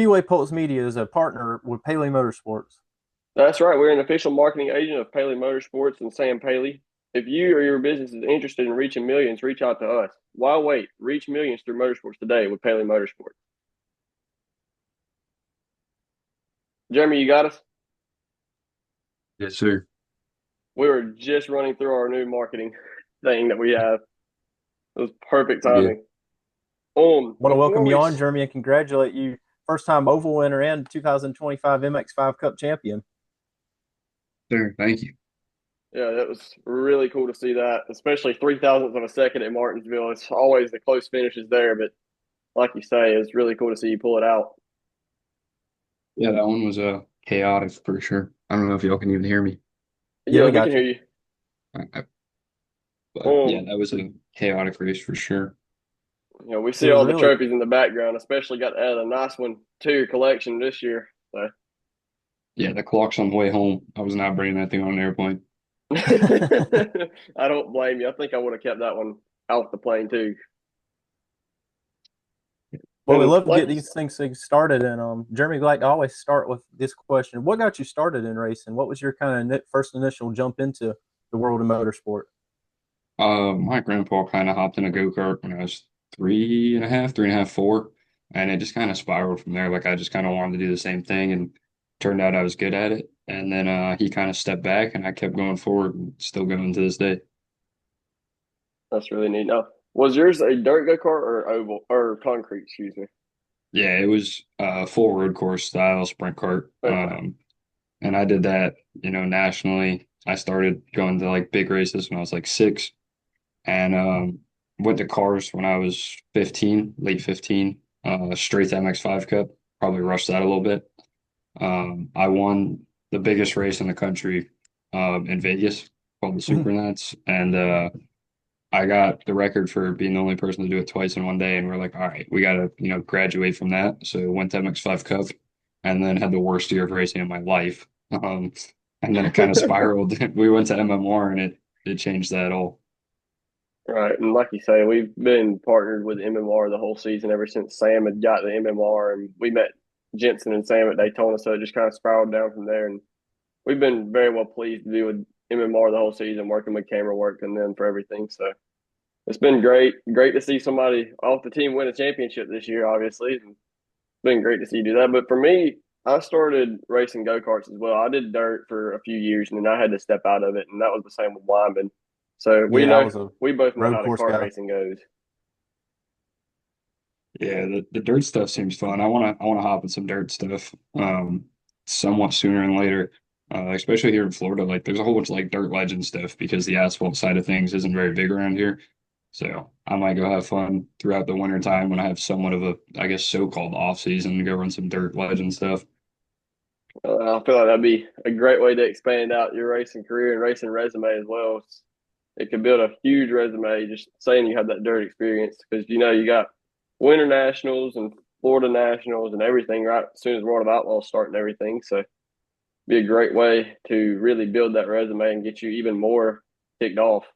Speedway Pulse Media is a partner with Paley Motorsports. That's right. We're an official marketing agent of Paley Motorsports and Sam Paley. If you or your business is interested in reaching millions, reach out to us. Why wait? Reach millions through motorsports today with Paley Motorsports. Jeremy, you got us? Yes, sir. We were just running through our new marketing thing that we have. It was perfect Yeah, timing. Want to Before welcome you we, on, Jeremy, and congratulate you. First time oval winner and 2025 MX5 Cup champion. sir. Thank you. yeah, that was really cool to see that, especially 0.003 of a second at Martinsville. It's always the close finishes there, but like you say, it's really cool to see you pull it out. Yeah, that one was chaotic for sure. I don't know if y'all can even hear me. Yeah, Yeah, we we can got hear you. you. But yeah, Um, that was a chaotic race for sure. we It see was all the really trophies in the background, especially got to add a nice one to your collection this year. So Yeah, the clock's on the way home. I was not bringing that thing on an airplane. I don't blame you. I think I would have kept that one off the plane too. well. We And love to like get you these things started, and Jeremy, we like to always start with this question: what got you started in racing? What was your kind of first initial jump into the world of motorsport? My grandpa kind of hopped in a go-kart when I was 3.5, 3.5, 4, and it just kind of spiraled from there. Like I just kind of wanted to do the same thing, and turned out I was good at it. And then he kind of stepped back, and I kept going forward, and still going to this day. that's really neat. Now, was yours a dirt go kart or oval or concrete? Excuse me. Yeah, it was full road course style sprint kart. Okay. And I did that, nationally. I started going to like big races when I was like 6, and went to cars when I was 15, late 15, straight to MX5 Cup. Probably rushed that a little bit. I won the biggest race in the country in Vegas called the Mhm. Supernats, and I got the record for being the only person to do it twice in one day, and we're like, all right, we gotta, graduate from that. So went to MX5 Cup, and then had the worst year of racing in my life. And then it kind of spiraled. We went to MMR, and it changed that all. Right, and like you say, we've been partnered with MMR the whole season ever since Sam had got the MMR, and we met Jensen and Sam at Daytona, so it just kind of spiraled down from there. And we've been very well pleased to be with MMR the whole season, working with camera work and then for everything. So it's been great to see somebody off the team win a championship this year. Obviously, it's been great to see you do that. But for me, I started racing go karts as well. I did dirt for a few years, and then I had to step out of it, and that was the same with Wyman. So Yeah, I was a we both know road how the course kart guy. racing goes. Yeah, the dirt stuff seems fun. I wanna hop in some dirt stuff somewhat sooner than later. Especially here in Florida. Like there's a whole bunch of like dirt legend stuff because the asphalt side of things isn't very big around here. So I might go have fun throughout the winter time when I have somewhat of a, I guess, so-called off season to go run some dirt legend stuff. I feel like that'd be a great way to expand out your racing career and racing resume as well. It could build a huge resume just saying you have that dirt experience because you got winter nationals and Florida nationals and everything right as soon as World of Outlaws start and everything. So be a great way to really build that resume and get you even more kicked off.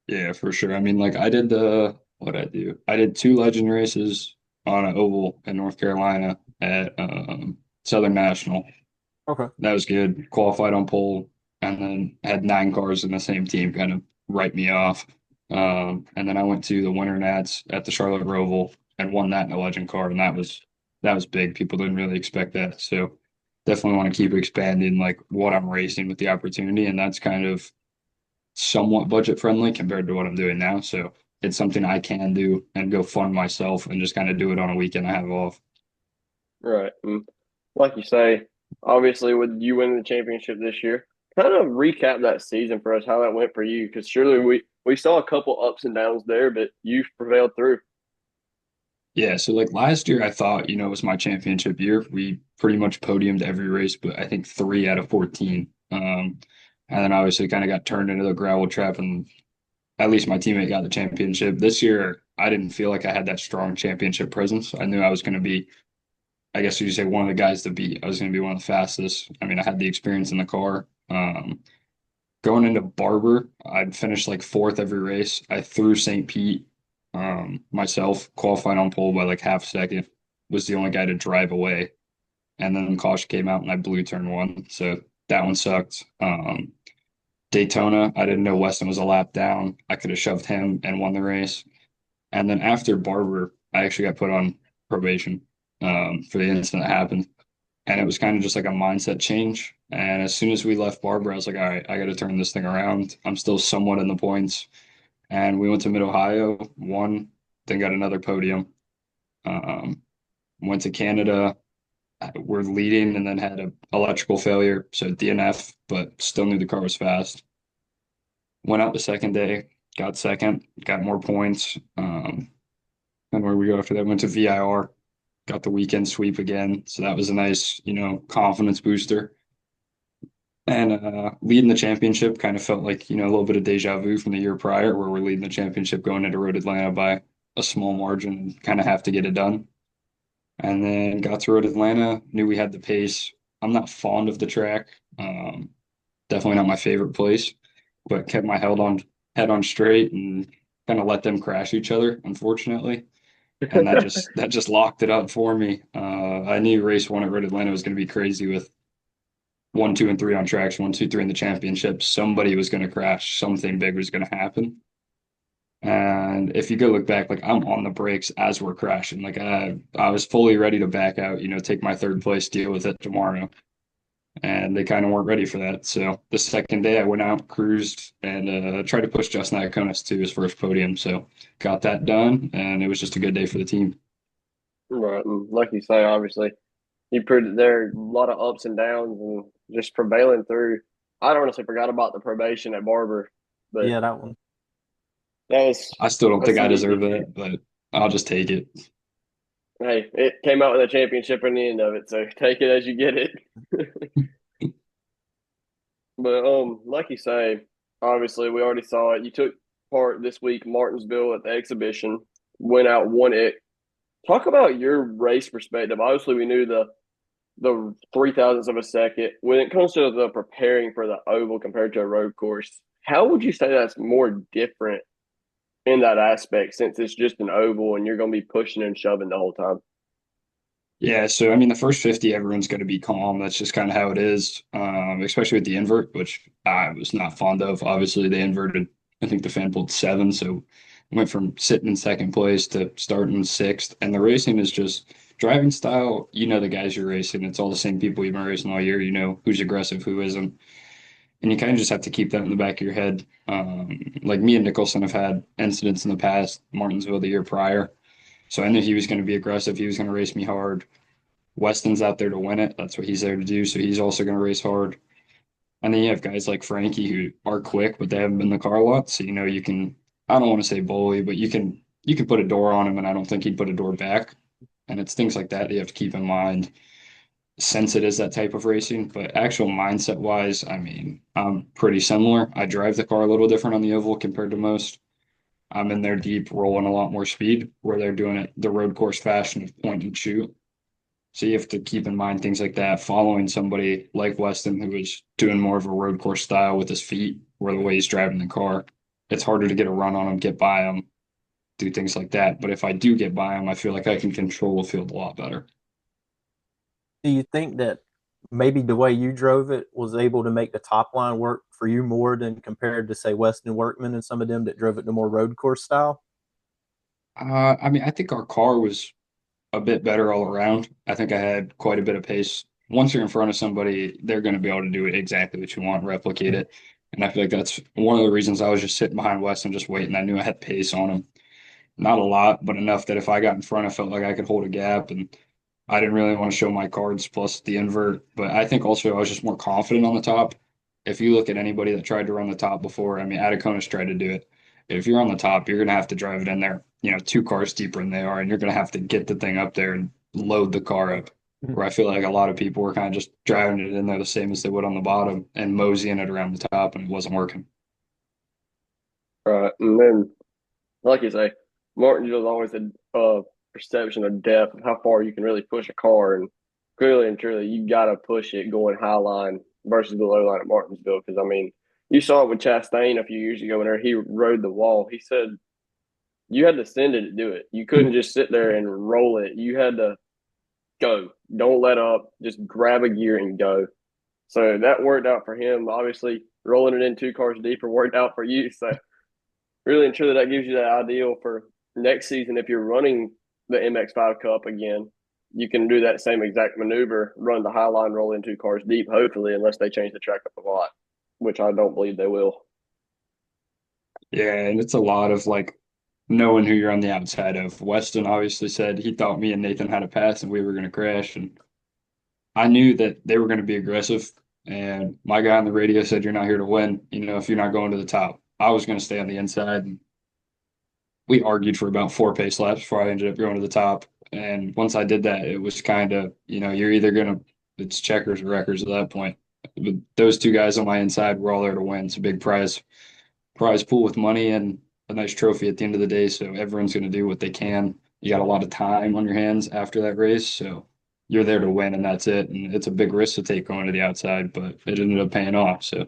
Yeah, for sure. I mean, like I did the what I do. I did 2 legend races on an oval in North Carolina at Southern National. Okay. That was good. Qualified on pole, and then had 9 cars in the same team kind of write me off. And then I went to the Winter Nats at the Charlotte Roval and won that in a legend car, and that was big. People didn't really expect that, so definitely want to keep expanding like what I'm racing with the opportunity, and that's kind of somewhat budget friendly compared to what I'm doing now. So it's something I can do and go fund myself and just kind of do it on a weekend I have off. Right. And like you say, obviously with you winning the championship this year, kind of recap that season for us, how that went for you. Because surely we saw a couple ups and downs there, but you prevailed through. Yeah, so like last year, I thought, it was my championship year. We pretty much podiumed every race, but I think 3 out of 14. And then obviously kind of got turned into the gravel trap, and at least my teammate got the championship. This year, I didn't feel like I had that strong championship presence. I knew I was going to be, I guess you say, one of the guys to beat. I was going to be one of the fastest. I mean, I had the experience in the car. Going into Barber, I'd finished like 4th every race. I threw St. Pete myself, qualified on pole by like half a second. was the only guy to drive away. And then caution came out and I blew turn one. So that one sucked. Daytona, I didn't know Weston was a lap down. I could have shoved him and won the race. And then after Barber, I actually got put on probation for the incident that happened. And it was kind of just like a mindset change. And as soon as we left Barber, I was like, all right, I got to turn this thing around. I'm still somewhat in the points. And we went to Mid Ohio, won, then got another podium. Um, went to Canada, we're leading, and then had a electrical failure, so DNF, but still knew the car was fast. Went out the second day, got second, got more points. And where we go after that, went to VIR, got the weekend sweep again. So that was a nice, confidence booster. And leading the championship kind of felt like, a little bit of deja vu from the year prior, where we're leading the championship going into Road Atlanta by a small margin, kind of have to get it done. And then got to Road Atlanta, knew we had the pace. I'm not fond of the track. Definitely not my favorite place, but kept my head on straight and kind of let them crash each other, unfortunately. And that just locked it up for me. I knew race one at Road Atlanta was going to be crazy with one, two, and three on tracks, one, two, three in the championship. Somebody was going to crash. Something big was going to happen. And if you go look back, like I'm on the brakes as we're crashing. Like I was fully ready to back out, take my third place, deal with it tomorrow. And they kind of weren't ready for that. So the second day I went out, cruised, and tried to push Justin Iaconis to his first podium. So got that done, and it was just a good day for the team. Right. And like you say, obviously, you proved that there are a lot of ups and downs and just prevailing through. I don't honestly forgot about the probation at Barber, but Yeah, that one. that was I still don't that's think a I neat deserve victory. that, but I'll just take it. Hey, it came out with a championship in the end of it, so take it as you get it. But like you say, obviously we already saw it. You took part this week, Martinsville at the exhibition, went out, won it. Talk about your race perspective. Obviously, we knew the 3,000ths of a second. When it comes to the preparing for the oval compared to a road course, how would you say that's more different in that aspect since it's just an oval and you're going to be pushing and shoving the whole time? Yeah, so I mean, the first 50, everyone's going to be calm. That's just kind of how it is, especially with the invert, which I was not fond of. Obviously, they inverted, I think the fan pulled seven. So went from sitting in second place to starting sixth. And the racing is just driving style. You know, the guys you're racing, it's all the same people you've been racing all year. You know who's aggressive, who isn't. And you kind of just have to keep that in the back of your head. Like me and Nicholson have had incidents in the past, Martinsville the year prior. So I knew he was going to be aggressive. He was going to race me hard. Weston's out there to win it. That's what he's there to do. So he's also going to race hard. And then you have guys like Frankie who are quick, but they haven't been in the car a lot. So you can, I don't want to say bully, but you can put a door on him, and I don't think he'd put a door back. And it's things like that you have to keep in mind since it is that type of racing. But actual mindset wise, I mean, I'm pretty similar. I drive the car a little different on the oval compared to most. I'm in there deep, rolling a lot more speed, where they're doing it the road course fashion of point and shoot. So you have to keep in mind things like that. Following somebody like Weston, who is doing more of a road course style with his feet, or the way he's driving the car, it's harder to get a run on him, get by him, do things like that. But if I do get by him, I feel like I can control the field a lot better. Do you think that maybe the way you drove it was able to make the top line work for you more than compared to say Weston Workman and some of them that drove it the more road course style? I mean, I think our car was a bit better all around. I think I had quite a bit of pace. Once you're in front of somebody, they're going to be able to do exactly what you want, replicate it. And I feel like that's one of the reasons I was just sitting behind Weston, just waiting. I knew I had pace on him. Not a lot, but enough that if I got in front, I felt like I could hold a gap. And I didn't really want to show my cards plus the invert. But I think also I was just more confident on the top. If you look at anybody that tried to run the top before, I mean, Ataconis tried to do it. If you're on the top, you're going to have to drive it in there, two cars deeper than they are, and you're going to have to get the thing up there and load the car up. Where I feel like a lot of people were kind of just driving it in there the same as they would on the bottom and moseying it around the top, and it wasn't working. Right. And then, like you say, Martinsville's always a perception of depth of how far you can really push a car. And clearly and truly, you got to push it going high line versus the low line at Martinsville. Because, I mean, you saw it with Chastain a few years ago whenever he rode the wall. He said you had to send it to do it. You couldn't just sit there and roll it. You had to go. Don't let up. Just grab a gear and go. So that worked out for him. Obviously, rolling it in 2 cars deeper worked out for you. So really and truly, that gives you that ideal for next season. If you're running the MX5 Cup again, you can do that same exact maneuver, run the high line, roll in 2 cars deep, hopefully, unless they change the track up a lot, which I don't believe they will. Yeah, and it's a lot of like knowing who you're on the outside of. Weston obviously said he thought me and Nathan had a pass and we were going to crash, and I knew that they were going to be aggressive. And my guy on the radio said, "You're not here to win. If you're not going to the top." I was going to stay on the inside. And we argued for about 4 pace laps before I ended up going to the top. And once I did that, it was kind of, you're either going to, it's checkers or wreckers at that point. But those two guys on my inside were all there to win. It's a big prize pool with money and a nice trophy at the end of the day. So everyone's going to do what they can. You got a lot of time on your hands after that race. So you're there to win and that's it. And it's a big risk to take going to the outside, but it ended up paying off. So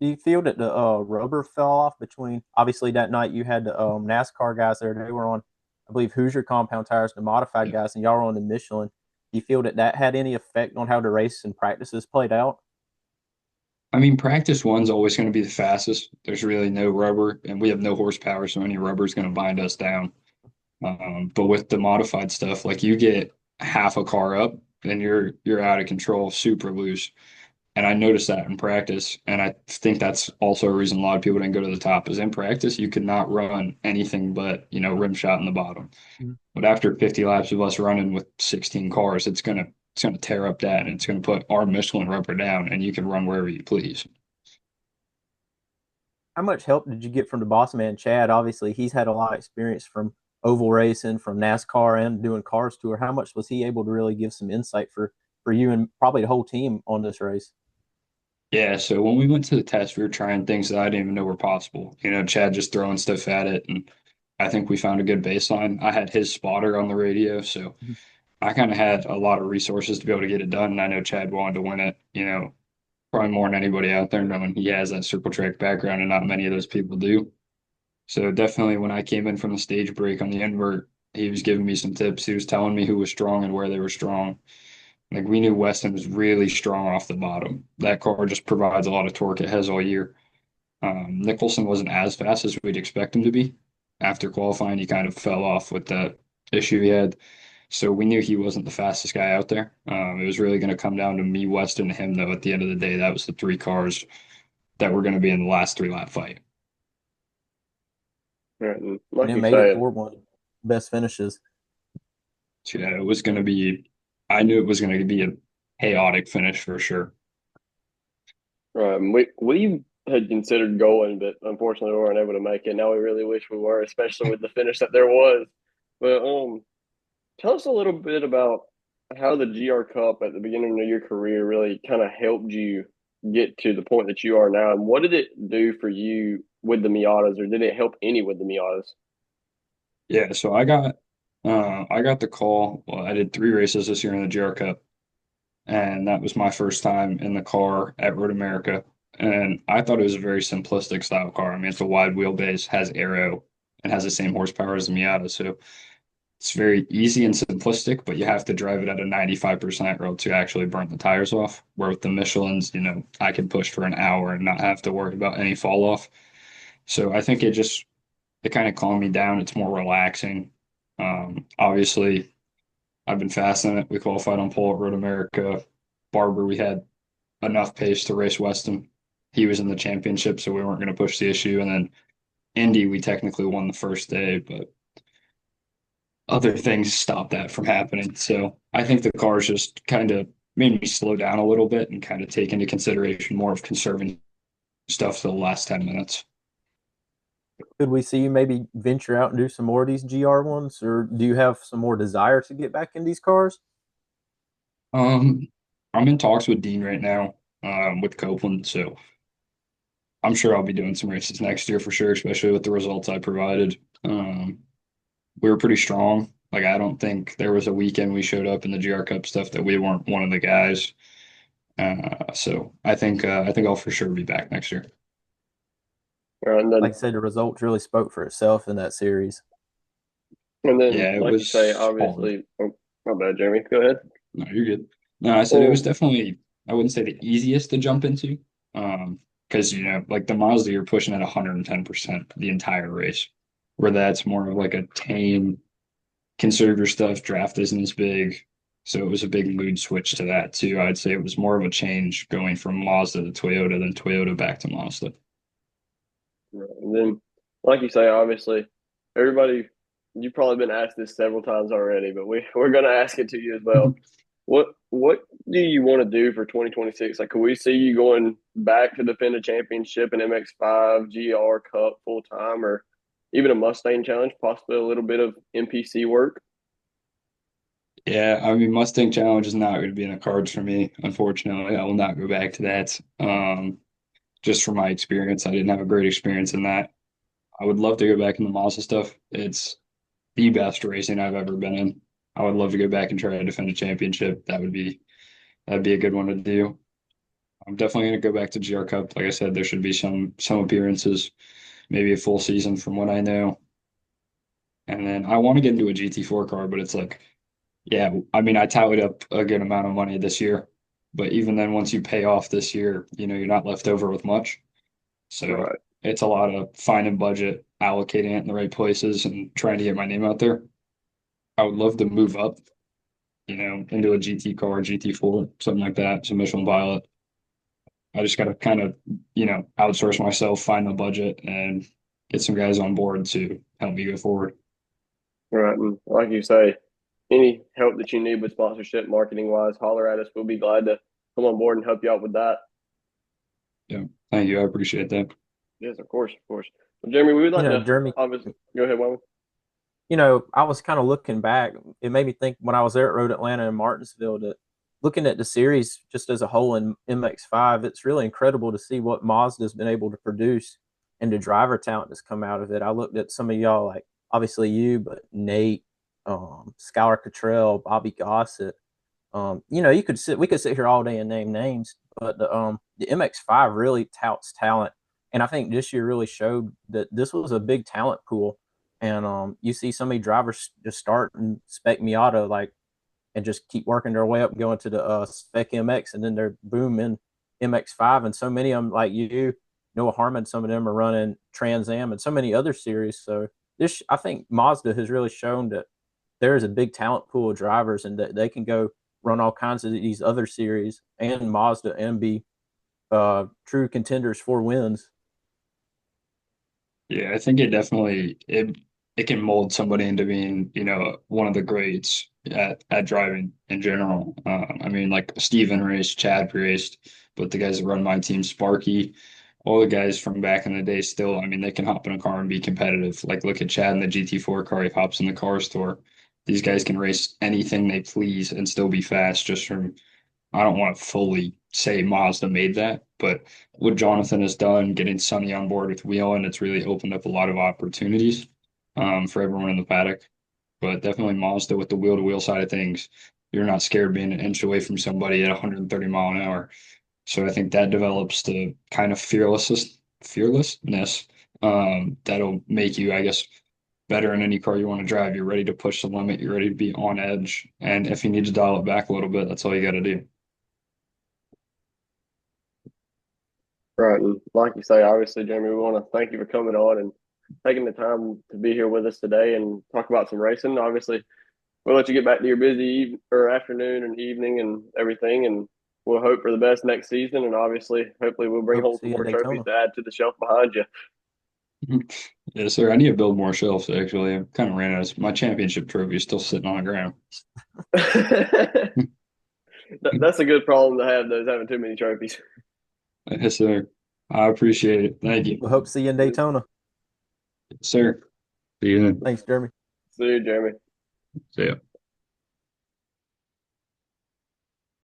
Do you feel that the rubber fell off between obviously that night you had the NASCAR guys there? They were on, I believe, Hoosier compound tires, the modified yeah. guys, and y'all were on the Michelin. Do you feel that that had any effect on how the race and practices played out? I mean, practice one's always going to be the fastest. There's really no rubber, and we have no horsepower, so any rubber is going to bind us down. But with the modified stuff, like you get half a car up, then you're out of control, super loose. And I noticed that in practice, and I think that's also a reason a lot of people didn't go to the top. Is in practice you could not run anything but rim shot in the bottom. Mhm. But after 50 laps of us running with 16 cars, it's gonna tear up that, and it's gonna put our Michelin rubber down, and you can run wherever you please. How much help did you get from the boss man, Chad? Obviously, he's had a lot of experience from oval racing, from NASCAR, and doing cars tour. How much was he able to really give some insight for you and probably the whole team on this race? Yeah, so when we went to the test, we were trying things that I didn't even know were possible. Chad just throwing stuff at it, and I think we found a good baseline. I had his spotter on the radio, so Mhm. I kind of had a lot of resources to be able to get it done. And I know Chad wanted to win it, probably more than anybody out there, knowing he has that circle track background, and not many of those people do. So definitely when I came in from the stage break on the invert, he was giving me some tips. He was telling me who was strong and where they were strong. Like we knew Weston was really strong off the bottom. That car just provides a lot of torque. It has all year. Nicholson wasn't as fast as we'd expect him to be. After qualifying, he kind of fell off with the issue he had. So we knew he wasn't the fastest guy out there. It was really going to come down to me, Weston, and him, though. At the end of the day, that was the 3 cars that were going to be in the last 3 lap fight. And And like it you made it said, for one of the best finishes. So yeah, it was going to be. I knew it was going to be a chaotic finish for sure. we had considered going, but unfortunately we weren't able to make it. Now we really wish we were, especially with the finish that there was. But tell us a little bit about how the GR Cup at the beginning of your career really kind of helped you get to the point that you are now, and what did it do for you with the Miatas, or did it help any with the Miatas? Yeah, so I got the call. Well, I did 3 races this year in the GR Cup, and that was my first time in the car at Road America. And I thought it was a very simplistic style car. I mean, it's a wide wheelbase, has aero, and has the same horsepower as the Miata. So it's very easy and simplistic, but you have to drive it at a 95% or else you actually burn the tires off. Where with the Michelins, I can push for an hour and not have to worry about any fall off. So I think it kind of calmed me down. It's more relaxing. Obviously, I've been fast in it. We qualified on pole at Road America. Barber, we had enough pace to race Weston. He was in the championship, so we weren't going to push the issue. And then Indy, we technically won the first day, but other things stopped that from happening. So I think the cars just kind of made me slow down a little bit and kind of take into consideration more of conserving stuff for the last 10 minutes. Could we see you maybe venture out and do some more of these GR ones, or do you have some more desire to get back in these cars? Um, I'm in talks with Dean right now, with Copeland, so I'm sure I'll be doing some races next year for sure, especially with the results I provided. We were pretty strong. Like I don't think there was a weekend we showed up in the GR Cup stuff that we weren't one of the guys. So I think I'll for sure be back next year. And Like I then, said, the results really spoke for itself in that series. Yeah, it like you say, was hard. obviously, My bad, Jeremy. Go ahead. No, you're good. No, I said it was Well, definitely, I wouldn't say the easiest to jump into. Because like the Mazda, you're pushing at 110% the entire race, where that's more of like a tame, conserve your stuff, draft isn't as big. So it was a big mood switch to that too. I'd say it was more of a change going from Mazda to Toyota than Toyota back to Mazda. and then, like you say, obviously, everybody, you've probably been asked this several times already, but we're going to ask it to you as well. What do you want to do for 2026? Like, can we see you going back to defend a championship in MX5, GR Cup full time, or even a Mustang Challenge, possibly a little bit of NPC work? Yeah, I mean, Mustang Challenge is not going to be in the cards for me. Unfortunately, I will not go back to that. Just from my experience, I didn't have a great experience in that. I would love to go back in the Mazda stuff. It's the best racing I've ever been in. I would love to go back and try to defend a championship. That'd be a good one to do. I'm definitely going to go back to GR Cup. Like I said, there should be some appearances, maybe a full season from what I know. And then I want to get into a GT4 car, but it's like, yeah, I mean, I tallied up a good amount of money this year, but even then, once you pay off this year, you're not left over with much. So Right. it's a lot of finding budget, allocating it in the right places, and trying to get my name out there. I would love to move up, into a GT car, GT4, something like that, some Michelin Pilot. I just got to kind of, outsource myself, find the budget, and get some guys on board to help me go forward. Right. And like you say, any help that you need with sponsorship, marketing wise, holler at us. We'll be glad to come on board and help you out with that. Yeah. Thank you. I appreciate that. Yes, of course, of course. Well, Jeremy, we would like to Jeremy, obviously go ahead, Wyman. I was kind of looking back. It made me think when I was there at Road Atlanta and Martinsville that looking at the series just as a whole in MX5, it's really incredible to see what Mazda's been able to produce and the driver talent that's come out of it. I looked at some of y'all, like obviously you, but Nate, Skylar Cottrell, Bobby Gossett. We could sit here all day and name names, but the MX5 really touts talent, and I think this year really showed that this was a big talent pool. And you see so many drivers just start and spec Miata like and just keep working their way up, going to the spec MX, and then they're boom in MX5, and so many of them like Noah Harmon, some of them are running Trans Am and so many other series. So this, I think Mazda has really shown that there is a big talent pool of drivers and that they can go run all kinds of these other series and Mazda and be true contenders for wins. Yeah, I think it can mold somebody into being, one of the greats at driving in general. I mean, like Steven raced, Chad raced, but the guys that run my team, Sparky, all the guys from back in the day still, I mean, they can hop in a car and be competitive. Like look at Chad in the GT4 car, he hops in the car store. These guys can race anything they please and still be fast just from I don't want to fully say Mazda made that, but what Jonathan has done, getting Sonny on board with wheeling, it's really opened up a lot of opportunities for everyone in the paddock. But definitely Mazda with the wheel to wheel side of things, you're not scared being an inch away from somebody at 130 mile an hour. So I think that develops the kind of fearlessness that'll make you, I guess, better in any car you want to drive. You're ready to push the limit. You're ready to be on edge. And if you need to dial it back a little bit, that's all you got to do. Right. And like you say, obviously, Jeremy, we want to thank you for coming on and taking the time to be here with us today and talk about some racing. Obviously, we'll let you get back to your busy or afternoon and evening and everything. And we'll hope for the best next season. And obviously, hopefully, we'll bring Hope to home see some you in more trophies Daytona. to add to the shelf behind you. Yes, sir. I need to build more shelves, actually. I kind of ran out of my championship trophy is still sitting on the ground. That's a good problem to have, though, is having too many trophies. Yes, sir. I appreciate it. Thank you. We hope to see you in Daytona. Yes, sir. See you then. Thanks, Jeremy. See you, Jeremy. See ya.